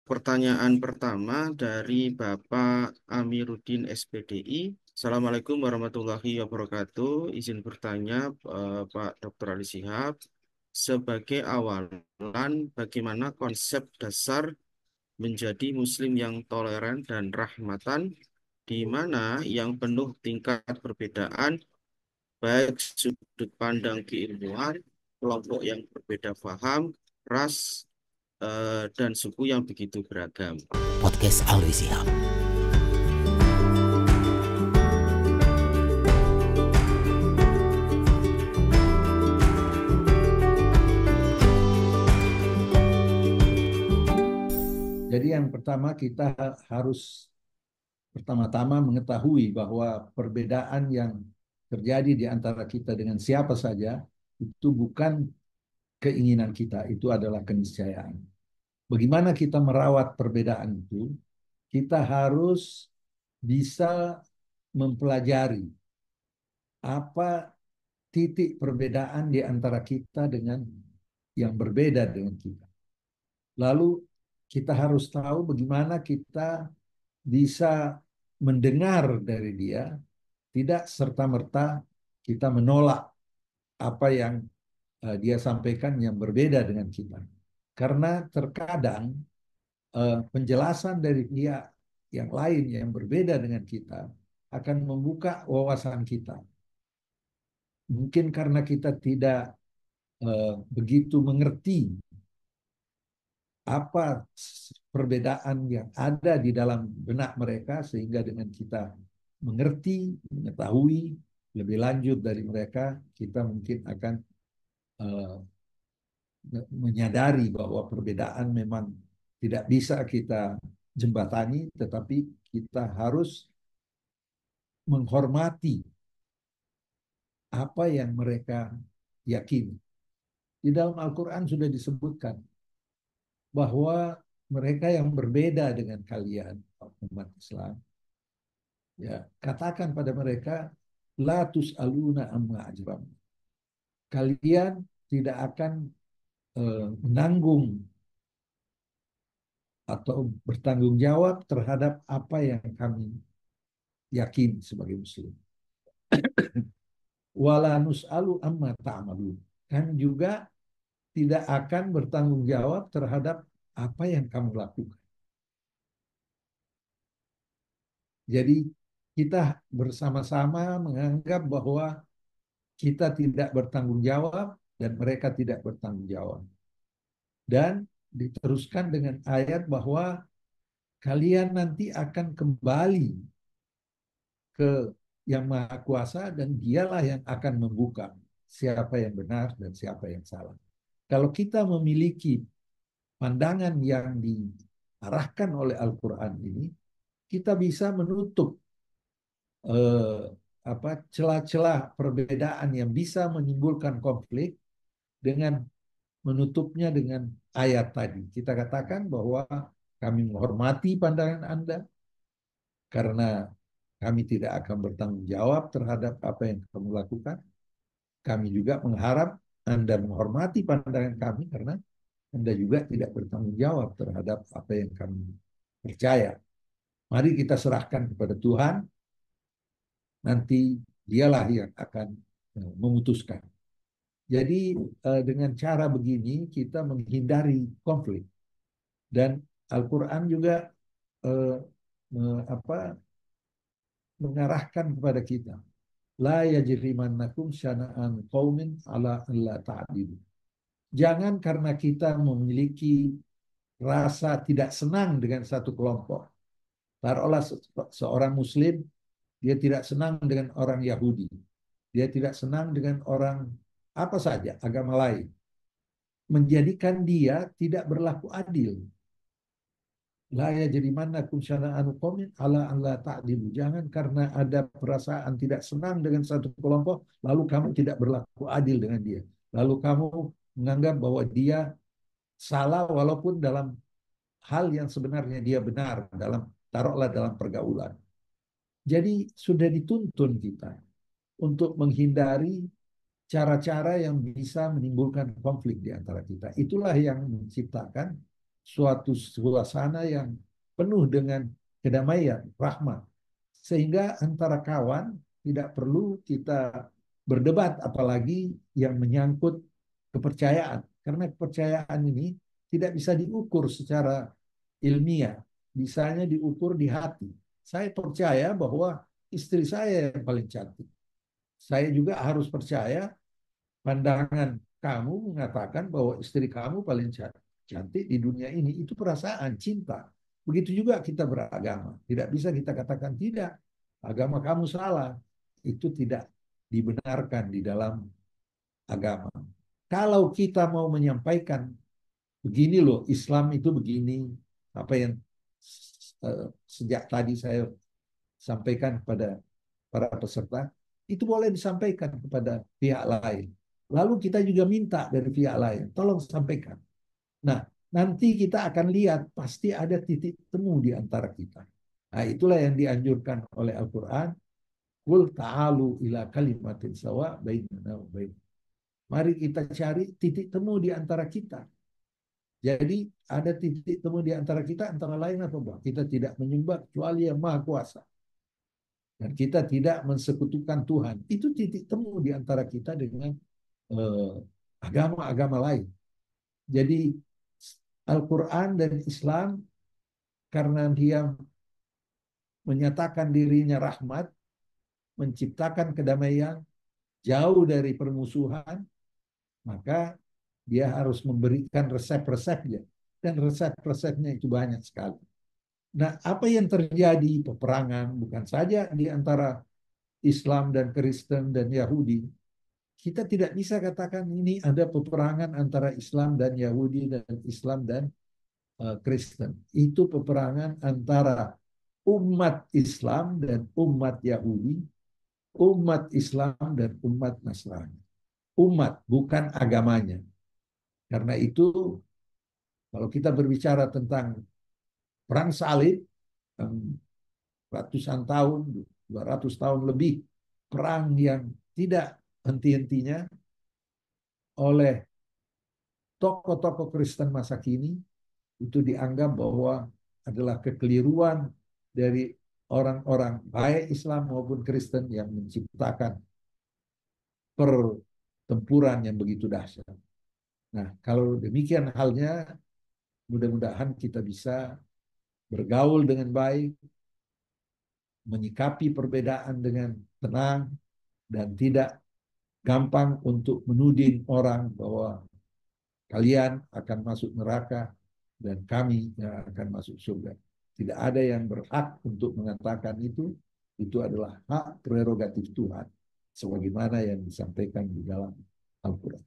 Pertanyaan pertama dari Bapak Amiruddin SPDI. Assalamualaikum warahmatullahi wabarakatuh. Izin bertanya, Pak Dr. Ali Shihab, sebagai awalan, bagaimana konsep dasar menjadi Muslim yang toleran dan rahmatan, di mana yang penuh tingkat perbedaan, baik sudut pandang keilmuan, kelompok yang berbeda paham, ras, dan suku yang begitu beragam. Podcast Alwi Shihab. Jadi yang pertama kita harus pertama-tama mengetahui bahwa perbedaan yang terjadi di antara kita dengan siapa saja itu bukan keinginan kita, itu adalah keniscayaan. Bagaimana kita merawat perbedaan itu? Kita harus bisa mempelajari apa titik perbedaan di antara kita dengan yang berbeda dengan kita. Lalu kita harus tahu bagaimana kita bisa mendengar dari dia, tidak serta-merta kita menolak apa yang dia sampaikan yang berbeda dengan kita. Karena terkadang penjelasan dari pihak yang lain yang berbeda dengan kita akan membuka wawasan kita. Mungkin karena kita tidak begitu mengerti apa perbedaan yang ada di dalam benak mereka, sehingga dengan kita mengerti, mengetahui lebih lanjut dari mereka, kita mungkin akan uh, menyadari bahwa perbedaan memang tidak bisa kita jembatani, tetapi kita harus menghormati apa yang mereka yakini. Di dalam Al-Quran sudah disebutkan bahwa mereka yang berbeda dengan kalian, umat Islam, ya, katakan pada mereka, la tus'aluna amma ajram. Kalian tidak akan menanggung atau bertanggung jawab terhadap apa yang kami yakini sebagai muslim. Wala nus'alu amma ta'malun. Kami juga tidak akan bertanggung jawab terhadap apa yang kamu lakukan. Jadi kita bersama-sama menganggap bahwa kita tidak bertanggung jawab dan mereka tidak bertanggung jawab. Dan diteruskan dengan ayat bahwa kalian nanti akan kembali ke Yang Maha Kuasa dan dialah yang akan membuka siapa yang benar dan siapa yang salah. Kalau kita memiliki pandangan yang diarahkan oleh Al-Quran ini, kita bisa menutup celah-celah perbedaan yang bisa menimbulkan konflik dengan menutupnya dengan ayat tadi. Kita katakan bahwa kami menghormati pandangan Anda karena kami tidak akan bertanggung jawab terhadap apa yang kamu lakukan. Kami juga mengharap Anda menghormati pandangan kami karena Anda juga tidak bertanggung jawab terhadap apa yang kami percaya. Mari kita serahkan kepada Tuhan, nanti dialah yang akan memutuskan. Jadi dengan cara begini kita menghindari konflik. Dan Al-Quran juga mengarahkan kepada kita, la yajrimannakum syana'an qaumin ala alla ta'dilu. Jangan karena kita memiliki rasa tidak senang dengan satu kelompok. Taruhlah seorang muslim, dia tidak senang dengan orang Yahudi. Dia tidak senang dengan orang apa saja, agama lain. Menjadikan dia tidak berlaku adil. La yajrimannakum syana'an qaumin ala alla ta'dilu. Jangan karena ada perasaan tidak senang dengan satu kelompok, lalu kamu tidak berlaku adil dengan dia. Lalu kamu menganggap bahwa dia salah walaupun dalam hal yang sebenarnya dia benar, taruhlah dalam pergaulan. Jadi sudah dituntun kita untuk menghindari cara-cara yang bisa menimbulkan konflik di antara kita. Itulah yang menciptakan suatu suasana yang penuh dengan kedamaian, rahmat. Sehingga antara kawan tidak perlu kita berdebat, apalagi yang menyangkut kepercayaan. Karena kepercayaan ini tidak bisa diukur secara ilmiah, bisanya diukur di hati. Saya percaya bahwa istri saya yang paling cantik. Saya juga harus percaya pandangan kamu mengatakan bahwa istri kamu paling cantik di dunia ini. Itu perasaan cinta. Begitu juga kita beragama. Tidak bisa kita katakan tidak. Agama kamu salah. Itu tidak dibenarkan di dalam agama. Kalau kita mau menyampaikan begini loh, Islam itu begini, apa yang sejak tadi saya sampaikan kepada para peserta, itu boleh disampaikan kepada pihak lain. Lalu kita juga minta dari pihak lain, tolong sampaikan. Nah, nanti kita akan lihat pasti ada titik temu di antara kita. Nah, itulah yang dianjurkan oleh Al-Quran. Qul ta'alu ila kalimatin sawa bainana wa bain. Mari kita cari titik temu di antara kita. Jadi ada titik temu di antara kita, antara lain apa? Bahwa kita tidak menyembah kecuali yang maha kuasa. Dan kita tidak mensekutukan Tuhan. Itu titik temu di antara kita dengan agama-agama lain. Jadi Al-Quran dan Islam, karena dia menyatakan dirinya rahmat, menciptakan kedamaian, jauh dari permusuhan, maka dia harus memberikan resep-resepnya. Dan resep-resepnya itu banyak sekali. Nah, apa yang terjadi? Peperangan bukan saja di antara Islam dan Kristen dan Yahudi. Kita tidak bisa katakan ini ada peperangan antara Islam dan Yahudi dan Islam dan Kristen. Itu peperangan antara umat Islam dan umat Yahudi, umat Islam dan umat Nasrani. Umat, bukan agamanya. Karena itu, kalau kita berbicara tentang perang salib, ratusan tahun, 200 tahun lebih, perang yang tidak henti-hentinya oleh tokoh-tokoh Kristen masa kini, itu dianggap bahwa adalah kekeliruan dari orang-orang baik Islam maupun Kristen yang menciptakan pertempuran yang begitu dahsyat. Nah, kalau demikian halnya, mudah-mudahan kita bisa bergaul dengan baik, menyikapi perbedaan dengan tenang, dan tidak gampang untuk menuding orang bahwa kalian akan masuk neraka dan kami yang akan masuk surga. Tidak ada yang berhak untuk mengatakan itu adalah hak prerogatif Tuhan, sebagaimana yang disampaikan di dalam Al-Quran.